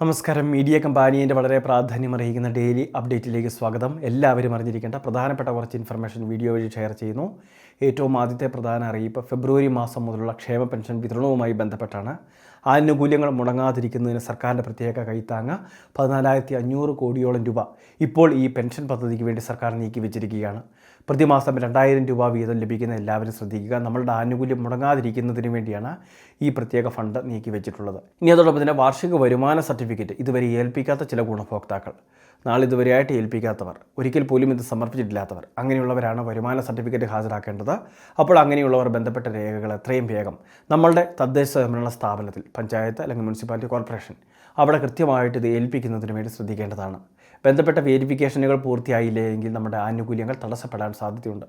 നമസ്കാരം. മീഡിയ കമ്പാനിയൻ്റെ വളരെ പ്രാധാന്യമർഹിക്കുന്ന ഡെയിലി അപ്ഡേറ്റിലേക്ക് സ്വാഗതം. എല്ലാവരും അറിഞ്ഞിരിക്കേണ്ട പ്രധാനപ്പെട്ട കുറച്ച് ഇൻഫർമേഷൻ വീഡിയോ വഴി ഷെയർ ചെയ്യുന്നു. ഏറ്റവും ആദ്യത്തെ പ്രധാന അറിയിപ്പ് ഫെബ്രുവരി മാസം മുതലുള്ള ക്ഷേമ പെൻഷൻ വിതരണവുമായി ബന്ധപ്പെട്ടാണ്. ആനുകൂല്യങ്ങൾ മുടങ്ങാതിരിക്കുന്നതിന് സർക്കാരിൻ്റെ പ്രത്യേക കൈത്താങ്ങ് 14,500 കോടിയോളം രൂപ ഇപ്പോൾ ഈ പെൻഷൻ പദ്ധതിക്ക് വേണ്ടി സർക്കാർ നീക്കി വെച്ചിരിക്കുകയാണ്. പ്രതിമാസം 2,000 രൂപ വീതം ലഭിക്കുന്ന എല്ലാവരും ശ്രദ്ധിക്കുക. നമ്മളുടെ ആനുകൂല്യം മുടങ്ങാതിരിക്കുന്നതിന് വേണ്ടിയാണ് ഈ പ്രത്യേക ഫണ്ട് നീക്കി വെച്ചിട്ടുള്ളത്. ഇനി അതോടൊപ്പം തന്നെ വാർഷിക വരുമാന സർട്ടിഫിക്കറ്റ് ഇതുവരെ ഏൽപ്പിക്കാത്ത ചില ഗുണഭോക്താക്കൾ, നാളിതുവരെയായിട്ട് ഏൽപ്പിക്കാത്തവർ, ഒരിക്കൽ പോലും ഇത് സമർപ്പിച്ചിട്ടില്ലാത്തവർ, അങ്ങനെയുള്ളവരാണ് വരുമാന സർട്ടിഫിക്കറ്റ് ഹാജരാക്കേണ്ടത്. അപ്പോൾ അങ്ങനെയുള്ളവർ ബന്ധപ്പെട്ട രേഖകൾ എത്രയും വേഗം നമ്മളുടെ തദ്ദേശ സ്വയംഭരണ സ്ഥാപനത്തിൽ, പഞ്ചായത്ത് അല്ലെങ്കിൽ മുനിസിപ്പാലിറ്റി കോർപ്പറേഷൻ, അവിടെ കൃത്യമായിട്ട് ഇത് ഏൽപ്പിക്കുന്നതിന് വേണ്ടി ശ്രദ്ധിക്കേണ്ടതാണ്. ബന്ധപ്പെട്ട വേരിഫിക്കേഷനുകൾ പൂർത്തിയായില്ലെങ്കിൽ നമ്മുടെ ആനുകൂല്യങ്ങൾ തടസ്സപ്പെടാൻ സാധ്യതയുണ്ട്.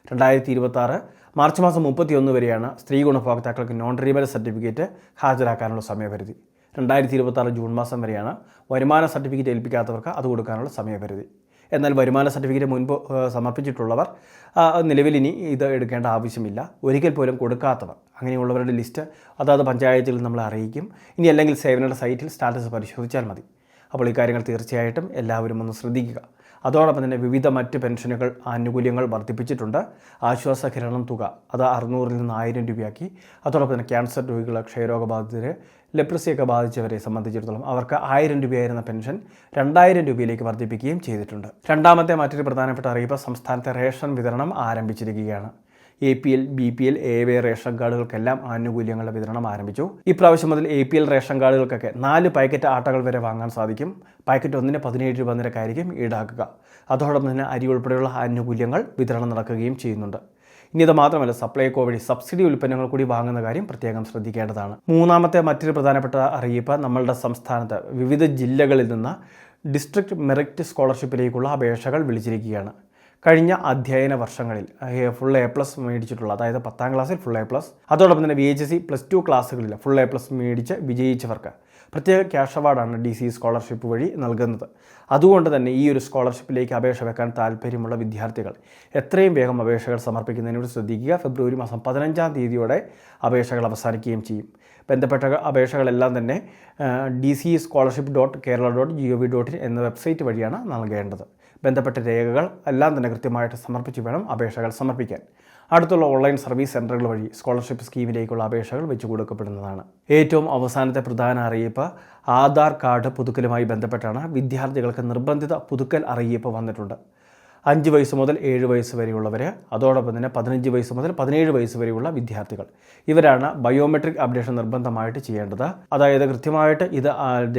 2026 മാർച്ച് മാസം 31 വരെയാണ് സ്ത്രീ ഗുണഭോക്താക്കൾക്ക് നോൺ റിന്യൂവൽ സർട്ടിഫിക്കറ്റ് ഹാജരാക്കാനുള്ള സമയപരിധി. 2026 ജൂൺ മാസം വരെയാണ് വരുമാന സർട്ടിഫിക്കറ്റ് ഏൽപ്പിക്കാത്തവർക്ക് അത് കൊടുക്കാനുള്ള സമയപരിധി. എന്നാൽ വരുമാന സർട്ടിഫിക്കറ്റ് മുൻപ് സമർപ്പിച്ചിട്ടുള്ളവർ നിലവിൽ ഇനി ഇത് എടുക്കേണ്ട ആവശ്യമില്ല. ഒരിക്കൽ പോലും കൊടുക്കാത്തവർ, അങ്ങനെയുള്ളവരുടെ ലിസ്റ്റ് അതാത് പഞ്ചായത്തിൽ നമ്മളെ അറിയിക്കും. ഇനി അല്ലെങ്കിൽ സേവനയുടെ സൈറ്റിൽ സ്റ്റാറ്റസ് പരിശോധിച്ചാൽ മതി. അപ്പോൾ ഈ കാര്യങ്ങൾ തീർച്ചയായിട്ടും എല്ലാവരും ഒന്ന് ശ്രദ്ധിക്കുക. അതോടൊപ്പം തന്നെ വിവിധ മറ്റ് പെൻഷനുകൾ, ആനുകൂല്യങ്ങൾ വർദ്ധിപ്പിച്ചിട്ടുണ്ട്. ആശ്വാസകിരണം തുക അത് 600-ൽ നിന്ന് 1000 രൂപയാക്കി. അതോടൊപ്പം തന്നെ ക്യാൻസർ രോഗികൾ, ക്ഷയരോഗബാധിതരെ, ലെപ്രസിയൊക്കെ ബാധിച്ചവരെ സംബന്ധിച്ചിടത്തോളം അവർക്ക് 1000 രൂപയായിരുന്ന പെൻഷൻ 2000 രൂപയിലേക്ക് വർദ്ധിപ്പിക്കുകയും ചെയ്തിട്ടുണ്ട്. രണ്ടാമത്തെ മറ്റൊരു പ്രധാനപ്പെട്ട അറിയിപ്പ് സംസ്ഥാനത്തെ റേഷൻ വിതരണം ആരംഭിച്ചിരിക്കുകയാണ്. APL, BPL, AY റേഷൻ കാർഡുകൾക്കെല്ലാം ആനുകൂല്യങ്ങളുടെ വിതരണം ആരംഭിച്ചു. ഇപ്രാവശ്യം മുതൽ APL റേഷൻ കാർഡുകൾക്കൊക്കെ 4 പാക്കറ്റ് ആട്ടകൾ വരെ വാങ്ങാൻ സാധിക്കും. പാക്കറ്റ് ഒന്നിന് 17 രൂപ നിരക്കായിരിക്കും ഈടാക്കുക. അതോടൊപ്പം തന്നെ അരി ഉൾപ്പെടെയുള്ള ആനുകൂല്യങ്ങൾ വിതരണം നടക്കുകയും ചെയ്യുന്നുണ്ട്. ഇനി ഇത് മാത്രമല്ല, സപ്ലൈകോ വഴി സബ്സിഡി ഉൽപ്പന്നങ്ങൾ കൂടി വാങ്ങുന്ന കാര്യം പ്രത്യേകം ശ്രദ്ധിക്കേണ്ടതാണ്. മൂന്നാമത്തെ മറ്റൊരു പ്രധാനപ്പെട്ട അറിയിപ്പ് നമ്മളുടെ സംസ്ഥാനത്ത് വിവിധ ജില്ലകളിൽ നിന്ന് ഡിസ്ട്രിക്ട് മെറിറ്റ് സ്കോളർഷിപ്പിലേക്കുള്ള അപേക്ഷകൾ വിളിച്ചിരിക്കുകയാണ്. കഴിഞ്ഞ അധ്യയന വർഷങ്ങളിൽ ഫുൾ A+ മേടിച്ചിട്ടുള്ള, അതായത് 10ാം ക്ലാസ്സിൽ ഫുൾ A+, അതോടൊപ്പം തന്നെ VHSC +2 ക്ലാസ്സുകളിൽ ഫുൾ A+ മേടിച്ച് വിജയിച്ചവർക്ക് പ്രത്യേക ക്യാഷ് അവാർഡാണ് DC സ്കോളർഷിപ്പ് വഴി നൽകുന്നത്. അതുകൊണ്ട് തന്നെ ഈ ഒരു സ്കോളർഷിപ്പിലേക്ക് അപേക്ഷ വെക്കാൻ താല്പര്യമുള്ള വിദ്യാർത്ഥികൾ എത്രയും വേഗം അപേക്ഷകൾ സമർപ്പിക്കുന്നതിനോട് ശ്രദ്ധിക്കുക. ഫെബ്രുവരി മാസം 15-ാം തീയതിയോടെ അപേക്ഷകൾ അവസാനിക്കുകയും ചെയ്യും. ബന്ധപ്പെട്ട അപേക്ഷകളെല്ലാം തന്നെ dcscholarship.kerala.gov.in എന്ന വെബ്സൈറ്റ് വഴിയാണ് നൽകേണ്ടത്. ബന്ധപ്പെട്ട രേഖകൾ എല്ലാം തന്നെ കൃത്യമായിട്ട് സമർപ്പിച്ച് വേണം അപേക്ഷകൾ സമർപ്പിക്കാൻ. അടുത്തുള്ള ഓൺലൈൻ സർവീസ് സെൻ്ററുകൾ വഴി സ്കോളർഷിപ്പ് സ്കീമിലേക്കുള്ള അപേക്ഷകൾ വെച്ച് കൊടുക്കപ്പെടുന്നതാണ്. ഏറ്റവും അവസാനത്തെ പ്രധാന അറിയിപ്പ് ആധാർ കാർഡ് പുതുക്കലുമായി ബന്ധപ്പെട്ടാണ്. വിദ്യാർത്ഥികൾക്ക് നിർബന്ധിത പുതുക്കൽ അറിയിപ്പ് വന്നിട്ടുണ്ട്. 5 വയസ്സ് മുതൽ 7 വയസ്സ് വരെയുള്ളവർ, അതോടൊപ്പം തന്നെ 15 വയസ്സ് മുതൽ 17 വയസ്സ് വരെയുള്ള വിദ്യാർത്ഥികൾ, ഇവരാണ് ബയോമെട്രിക് അപ്ഡേഷൻ നിർബന്ധമായിട്ട് ചെയ്യേണ്ടത്. അതായത് കൃത്യമായിട്ട് ഇത്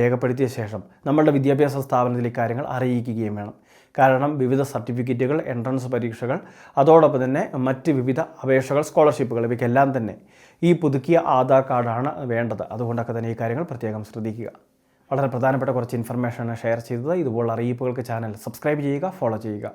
രേഖപ്പെടുത്തിയ ശേഷം നമ്മളുടെ വിദ്യാഭ്യാസ സ്ഥാപനത്തിൽ ഇക്കാര്യങ്ങൾ അറിയിക്കുകയും വേണം. കാരണം വിവിധ സർട്ടിഫിക്കറ്റുകൾ, എൻട്രൻസ് പരീക്ഷകൾ, അതോടൊപ്പം തന്നെ മറ്റ് വിവിധ അപേക്ഷകൾ, സ്കോളർഷിപ്പുകൾ, ഇവയ്ക്കെല്ലാം തന്നെ ഈ പുതുക്കിയ ആധാർ കാർഡാണ് വേണ്ടത്. അതുകൊണ്ടൊക്കെ തന്നെ ഈ കാര്യങ്ങൾ പ്രത്യേകം ശ്രദ്ധിക്കുക. വളരെ പ്രധാനപ്പെട്ട കുറച്ച് ഇൻഫർമേഷനാണ് ഷെയർ ചെയ്തത്. ഇതുപോലുള്ള അറിയിപ്പുകൾക്ക് ചാനൽ സബ്സ്ക്രൈബ് ചെയ്യുക, ഫോളോ ചെയ്യുക.